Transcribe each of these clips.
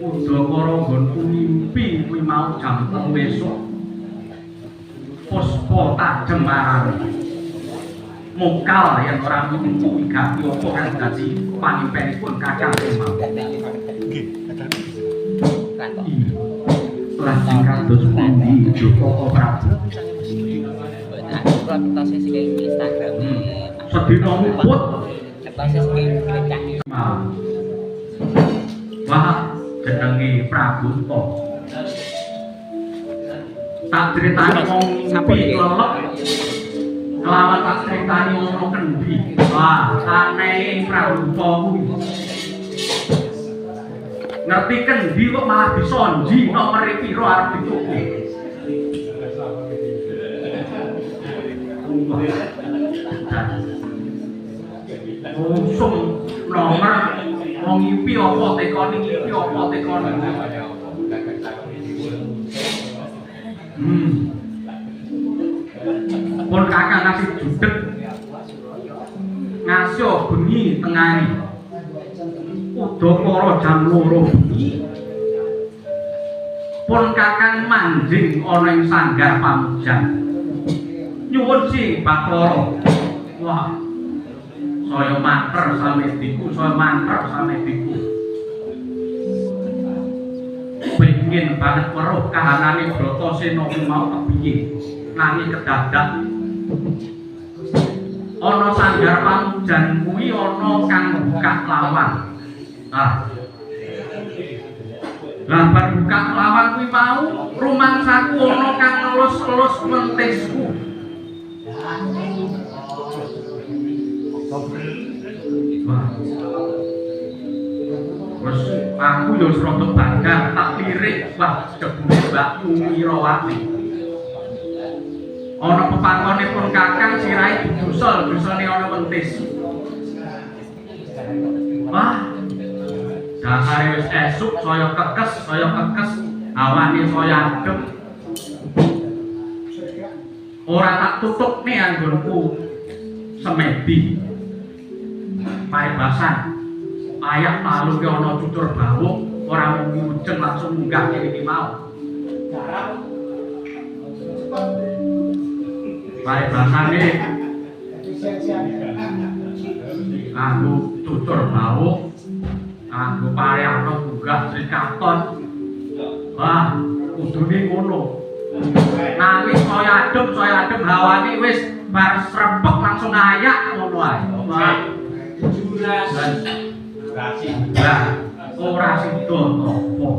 Udakara nggonku mimpi kuwi mau jam 3 esuk. Puspa tajem marang. Mokal yen ora mimpi gati apa kang dadi pangimpenipun Kakang Semau. Nggih, lah sing kados pundi Joko Prabu. Sedina muput wah jenenge Prabu to. Tak critani wong sampe lelep kelawan tak critani wong kendhi. Wah, aneh Prabu kuwi. Ngerti kendhi kok malah disonji nomere pira arep dituku. Langsung nomor wong ngipi apa tekone ngipi apa tekone. Pun Kakang ngasih judeg ngasih bengi tengari Udakara jam 2 bengi pun Kakang manjing ana ing sanggar pamujan nyuwun si Bathara. Wah, saya mater same diku, saya mater same diku. Pengin banget weruh kahanane Bratasena kuwi mau kepiye. Nanging kedadak ana sanggar pamujan kuwi ana kang buka lawan. Bar buka lawan kuwi mau rumangsaku ana kang ngelus-elus mentisku. Terus aku yo rada bangga tak lirik wah jebule Mbak Wirawati. Ana pepangkone pun Kakang sirahe didusel, dusane ana mentis. Wah. Dasare wis esuk saya kekes, awane saya adem. Ora tak tutupne anggonku semedi. Paribasan. Ayak palu ki ana cucur bawuk, ora mung mujeng langsung munggah kene iki mau. Paribasane aku cucur bawuk, aku pariyakno munggah Srikaton. Wah, kudune ngono. Nanging saya adem hawane wis bar srempek langsung ayak ngono ae. Wah. Lah, ora sida apa.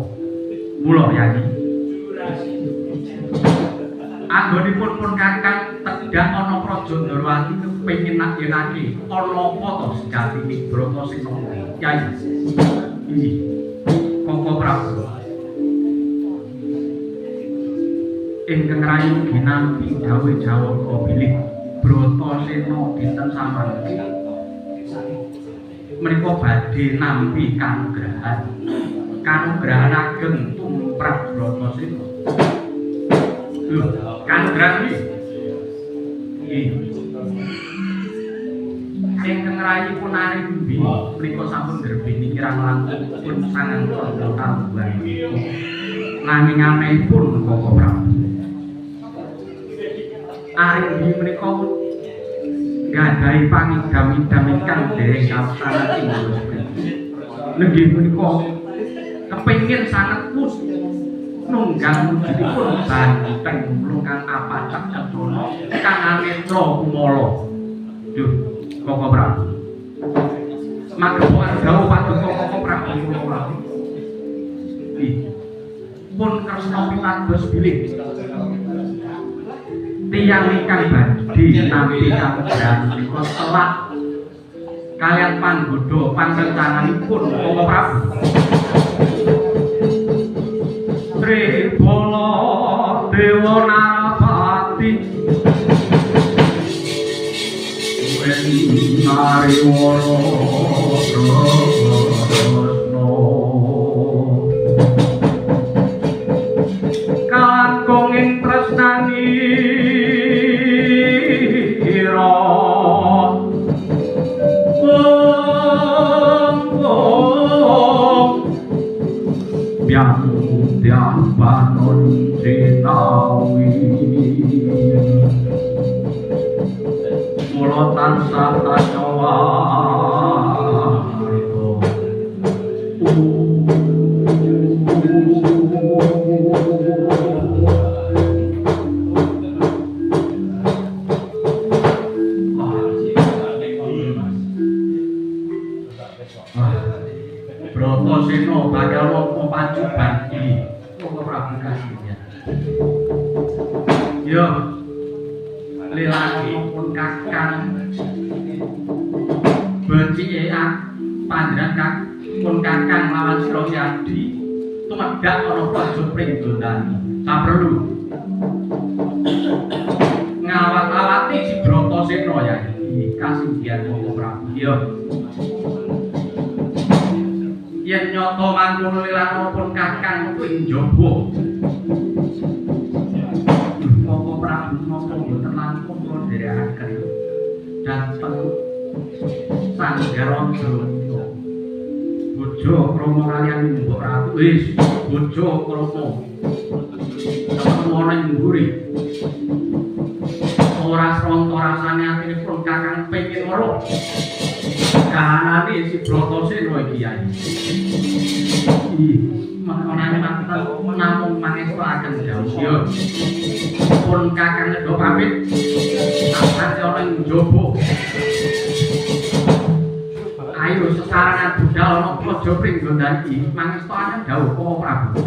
Mula Yayi. Anggonipun pun Kakang tedak ana Praja Ndrawati kepengin nakyenake ana apa to sejatine Bratasena. Yayi. Iki. Koko Prabu. Ingkang rayu ginampi dawuh Jawaka bilih Bratasena dinten samanten. Menika badhe nampi kanugrahan ageng tumrap Bratasena. Lho, kanugrahan iki. Ingkang rayi pun ari mbi menika sampun ndrebeni kirang langkung pun 9 tahun. Nanging anehipun Koko Prabu. Ari mbi menika gadahi pangidam-idam ingkang dereng kapsanati lenggih punika kepengin sanget pun nunggang wujudipun banteng lungkang apacak kedono kang anetra kumala. Yuh, Koko Prabu. Magepokan dawuh paduka Koko Prabu kula. Pun kresna pitados bilih tiyang ingkang badhe nampi kamugrahan menika telak kaliyan panggoda panrencanganipun Koko Prabu. Tribala Dewa Narapati Nariwara Tresna kakung ing tresnani Biang banon cinawi Mula tansah tacawa Brotosena bakal nampa pacuban iki monggo Prabu kasihnya yo lelaki pun kakang becike panjenengan pun kakang lawan sira Yadi tumedhak ana praja Pringgondani saperlu ngawat-awati si Brotosena ya iki kasinggihan monggo Prabu yo yen nyoto mangkono lelana pun kakang kuwi njaba monggo Prabu napa mboten langkung kula nderekaken dhateng Sanggaronjo bojo krama kaliyan Mbok Ratu wis bojo krama ketemu ana ing mburi ora sronto rasane atine pun kakang pengin weruh kahanane si Brotosena iki ya Manane namung mangestoaken dawuh yo pun kakang nedha pamit sampeyan ana ing njaba ayo sesarengan budal ana praja Pringgondani mangestoaken dawuh Prabu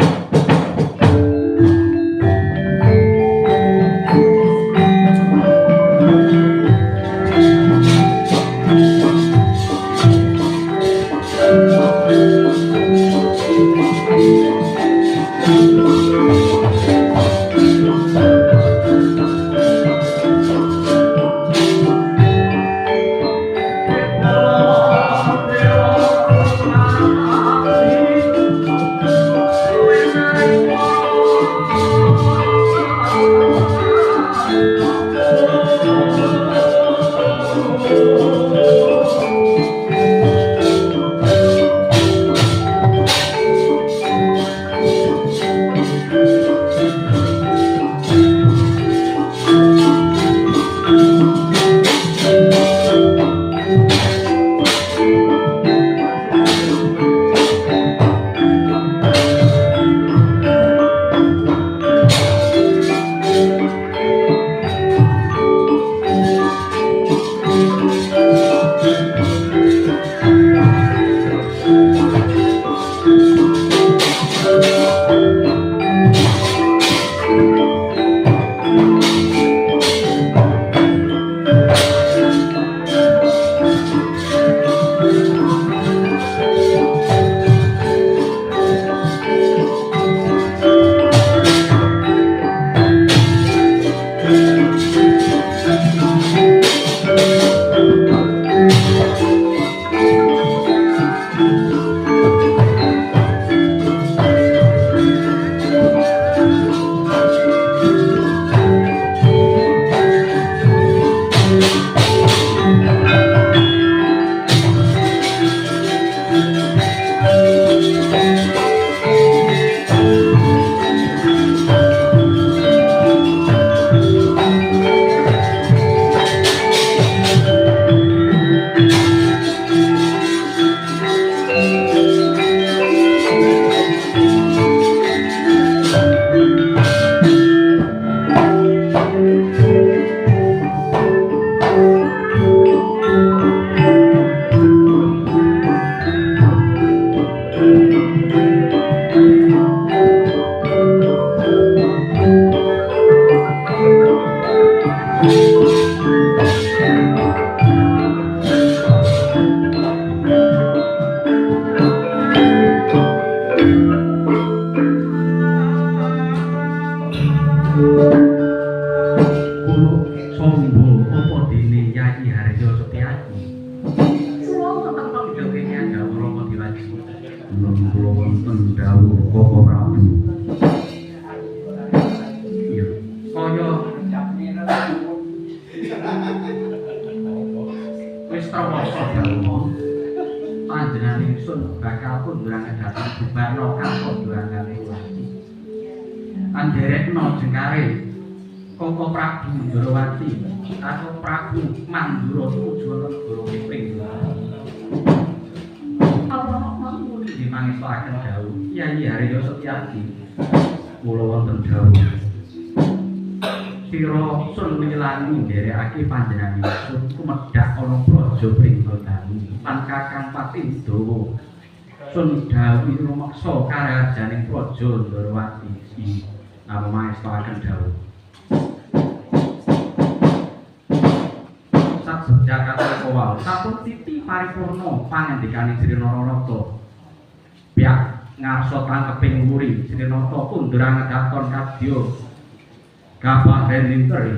panjenengan ingsun bakal kundurang dhateng Bubarno kapundhurangan Ndrawati. Andherekno jengkare Koko Prabu Ndrawati atau Prabu Mandura tujuan negara keping. Apa mangkene dimangsaken dawuh Kyai Haryo Setyadi kula wonten dawuh sira sun milani nderekake panjenenganipun kumedhak ana praja Pringgondani lan Kakang Patindawa sun dawuh rumeksa karajaning praja Ndrawati iki namamaestaken dawuh Jakarta Kowal sampun titi paripurna pangandikaning Sri Nararata pihak ngarsa tangkeping wuri Sri Nararata kundurang dakon kadya Gabah Reninteri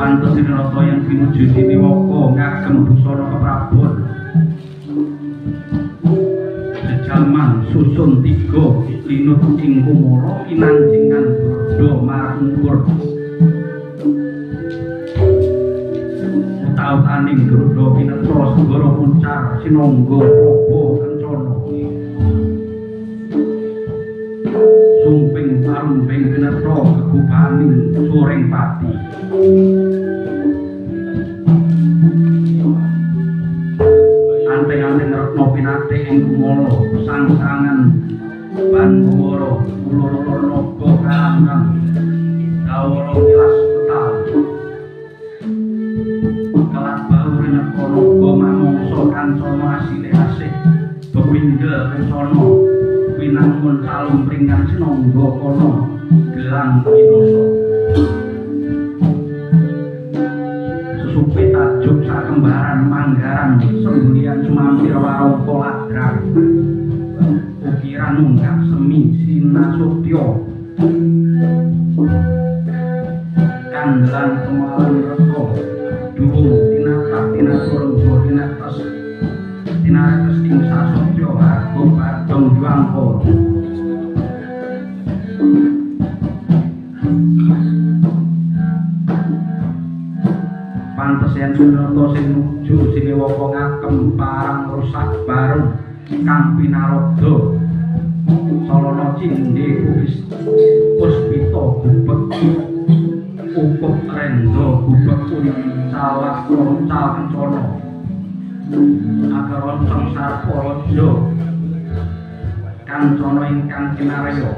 pantes Rata yang pinuju Siniwaka ngagem busana keprabon sejaman susun 3 linut ing kumala kinanjingan Burdha marungkur utautaning Burdha pinetra segara muncar sinangga praba kencana sumping parumping pinetra kegubaning suring pati ante-ante Retna pinate ing kumala sang-sangan Bandara ulur-ulur naga karangan dawara kilas petal kelat bau rineka naga mamangsa kancana asile asih bebindel kencana winangun salumpringan sinangga kana gelang winasa susupe tajuk sakembaran manggaran sembulian sumampir warangka ladrang ukiran nunggak semi sinasutya kandelan kemalan reta durung tinatah tinaturengga tinates ing sasutya harga badhong juangka pantes yen Sunarta sing nuju Siniwaka ngagem parang rusak bareng kang pinarodha salana cindhe puspita gubek ukup renda gubek salah roncal kencana agaron sangsar paraja kancana ingkang kinarya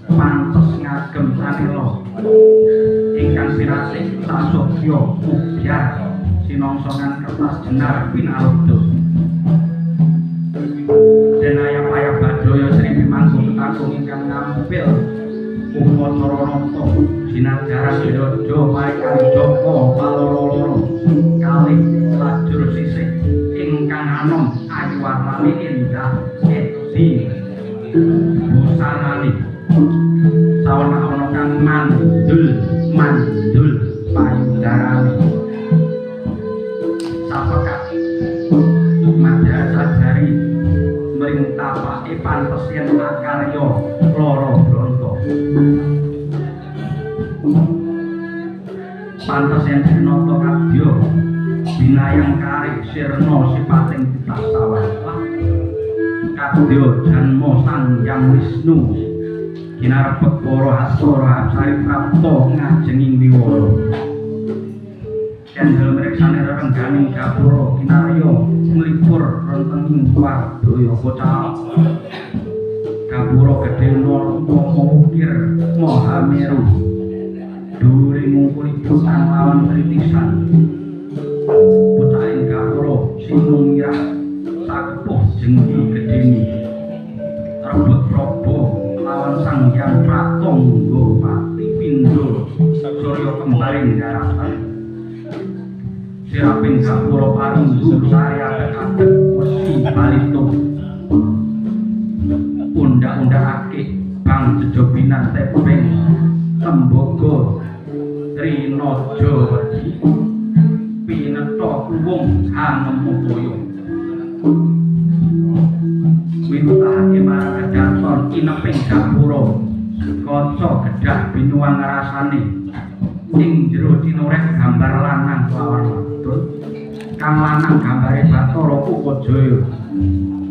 pantes ngagem sanela ingkang pirasih sasotya ubyar sinongsongan kertas jenar pinarodha denaya-paya badaya Sri Mangku Kakung ingkang ngampil upacara nata sinajaran Jaya paekan Jaka paloro-loro kalih lajur sisih ingkang anom ayu warnane endah edhi busanane sawana-wana kang mandul payudarane sapekat madya sajari mring tapake pantes yen makarya lara bronto pantes yen sinata kadya binayang kari sirna sipating titah sawah kadya janma Sang Hyang Wisnu kinarebek para hasara apsari prapta ngajenging wiwara kendel mreksane rerengganing gapura kinarya nglipur rentening wadaya kocal gapura gedhe narma ukir Mahameru dhuwure ngungkuli bukan lawan tritisan pucaking gapura sinung mirah sakepuh jenggi gedhene rebut praba lawan Sang Hyang Pratangga Pati Pindha Surya kembaring daratan siraping gapura paringgu sari adek-adek wesi balitung undang-undangake bang jejobinan tepeng tembogo trinaja wedi pinetha kluwung hangemupaya winutake marang kedaton ineping gapura kaca gedhah binuang rasane ing jero tinorek gambar lanang lawan wadon kang lanang gambare Bathara Ukajaya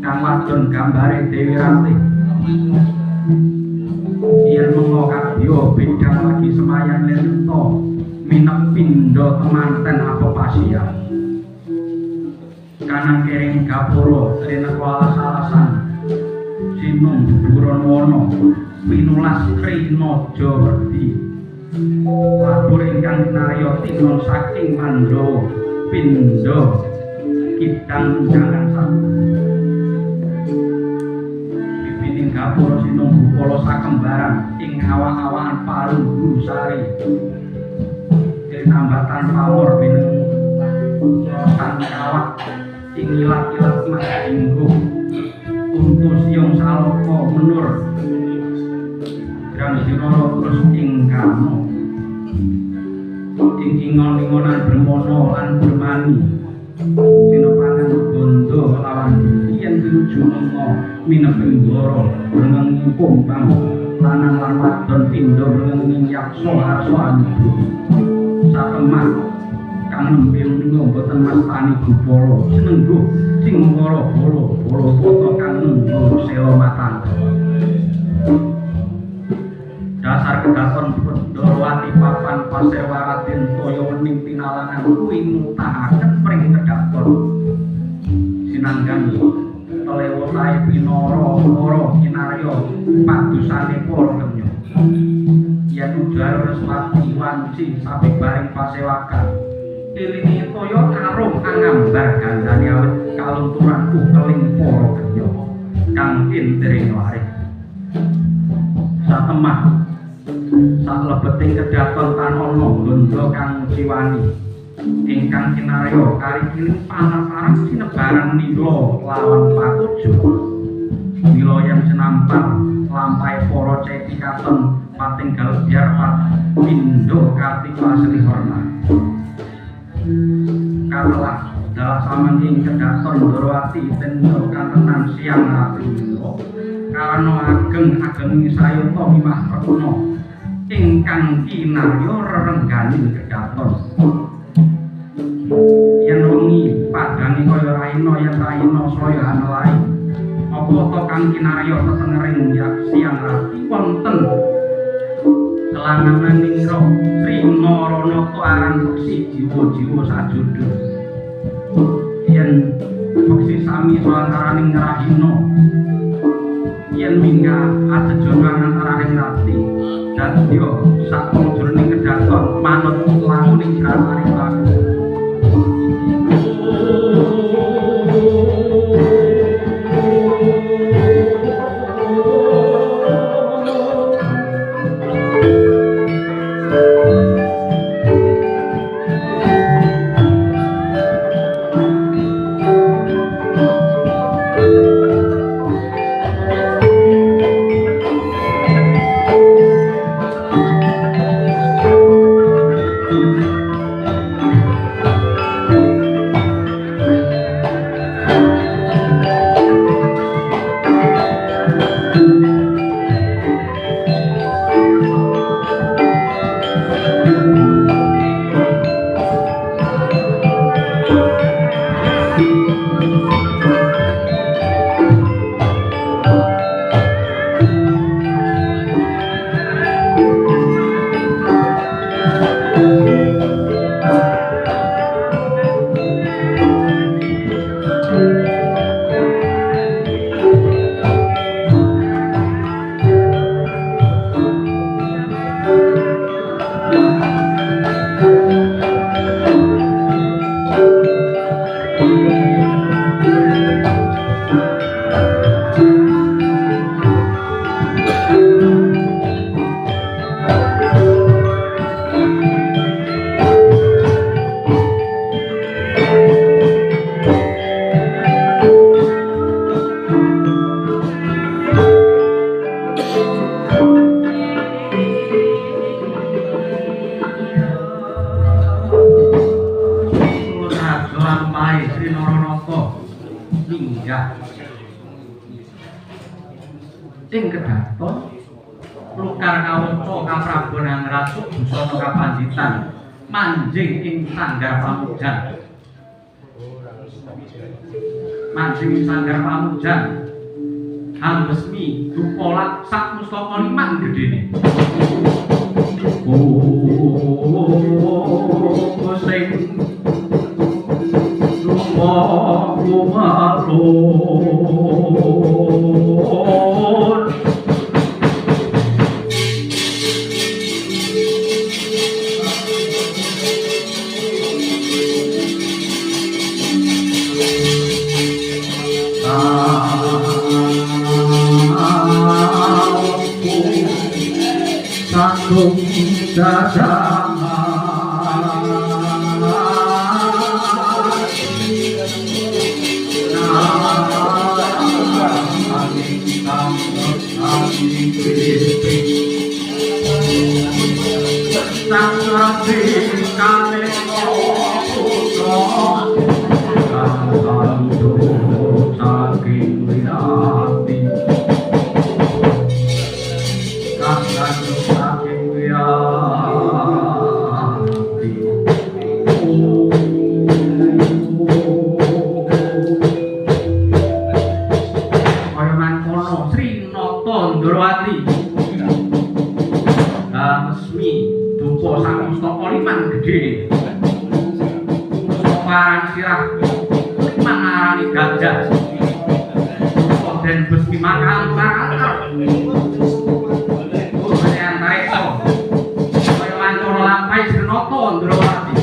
kang wadon gambare Dewi Ratih yen mengko kadya bidang lagi semayan lenta minep pindha temanten apa pasian kanang kering gapura rineka alas-alasan sinung buburon wana pinulas trinaja wedi labur ingkang narya tinun saking Mandhawa Pindha kidang jangan satu bibining gapura sinung bukala sakembaran ing awak-awakan Palung Gusari tinambatan pamor bineng sang kawak ing ilat-ilat majinggo untu siung salaka menur Grang Dinara terus ing kano ing ingon-ingonan bermono lan bermani sinopangan bondo lawan yen pinuju mengo mineping ndoro reneng kumbang lanang lan wadon pindho reneng yaksa arsa anu satemah kang nembe uning boten mastani gupala senengguh sing bolo foto kang nunggu sewa matangga dasar kedaton Ndorowati papan pasewa Raden Toya wening pinalangan kuwi mutahaken pring kedaton sinanggan telewotahe pinara kinarya padusane para kenya yen ujar Reswati wanci sabibaring pasewakan ilinge Toya karung angambar gandane awit kalunturan ukeling para kenya kang indring larik satemah saklebeting kedaton tan ana gondo kang jiwani ingkang kinarya kari kiling panasarang sinebaran nila lawan patuju nila yang senampar lampahe para ceti katon patinggal biar pat pindho Kartika Srihorna katelah dalah samangking kedaton Ndorowati tendo kantenan siang rapindho karana ageng-ageng sayata mimah retna ingkang kinarya rerengganing kedaton yen wengi padange kaya raina yen raina saya anelai apa to kang kinarya tetengering siang rati wonten kelanganing ro Sri Naranata aran peksi jiwa-jiwa sajodho yen peksi sami antaraning rahina yen mingga adejono antaraning rati dadya sak jroning kedaton manut lakuning kalaring laku ing kedaton lukar kawaca kaprabonan ratu busana kapanditan manjing ing sanggar pamujan hambesmi dupolat sak mustaka liman gedene sing Sang Pustaka Liman Gedhe. Paran sirah Liman arani gajah. Den Gusti Makam Parater. Kaya antariksa. Kaya wancana lampahe Srenata Ndrawati.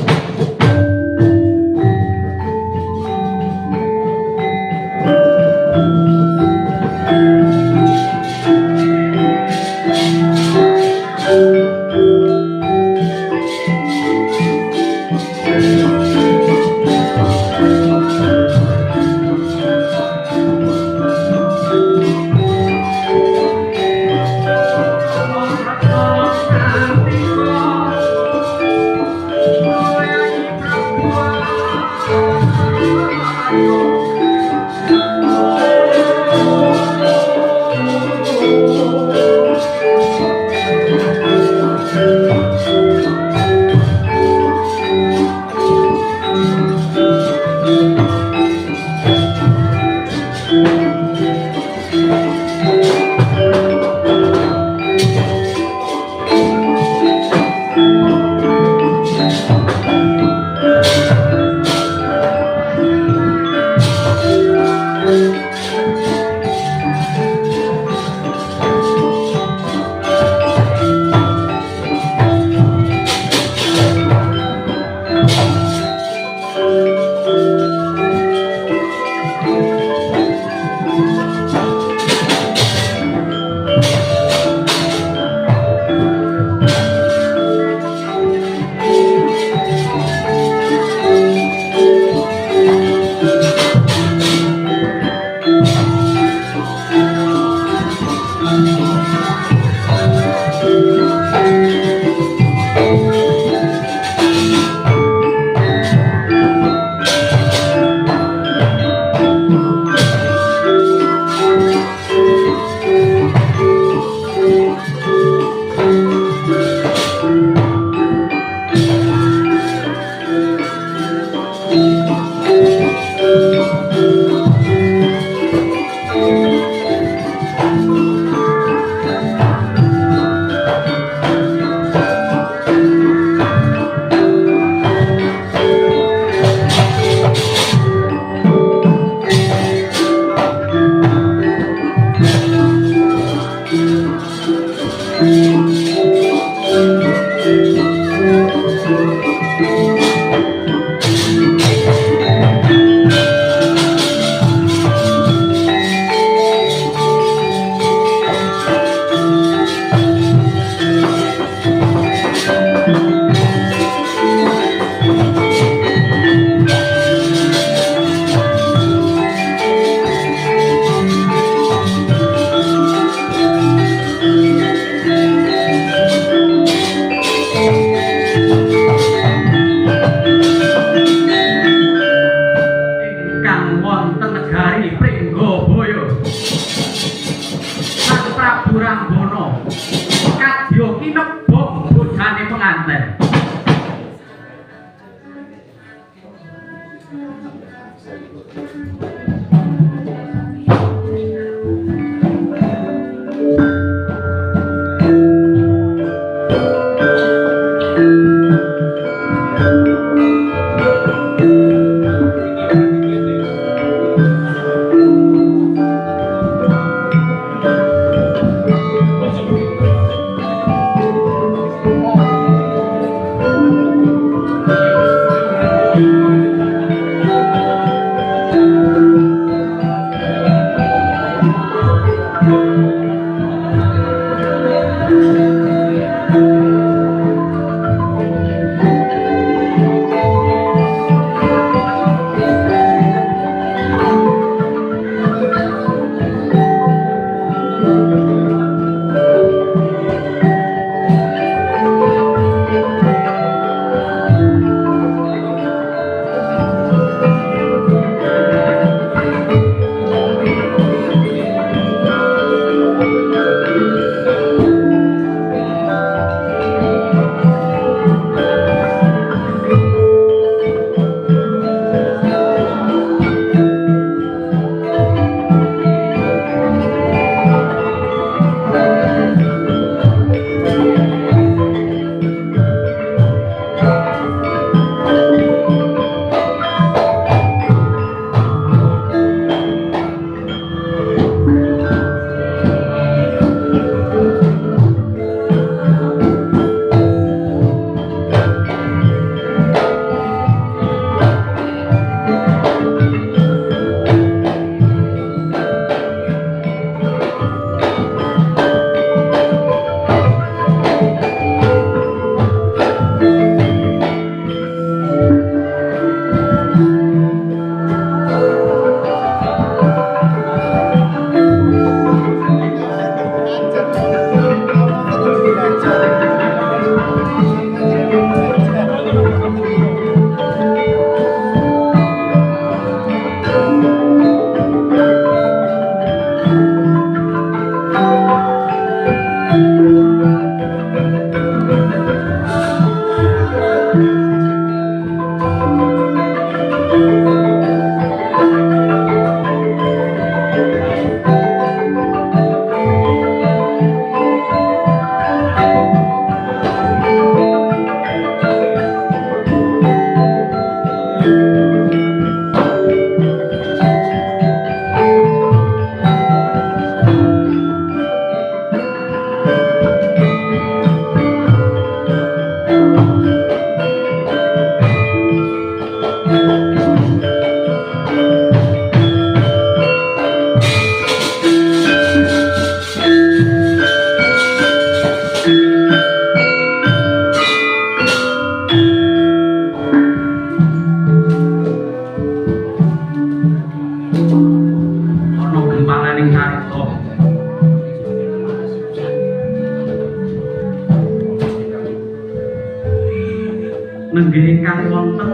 nenggih ingkang wonten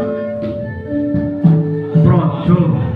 praja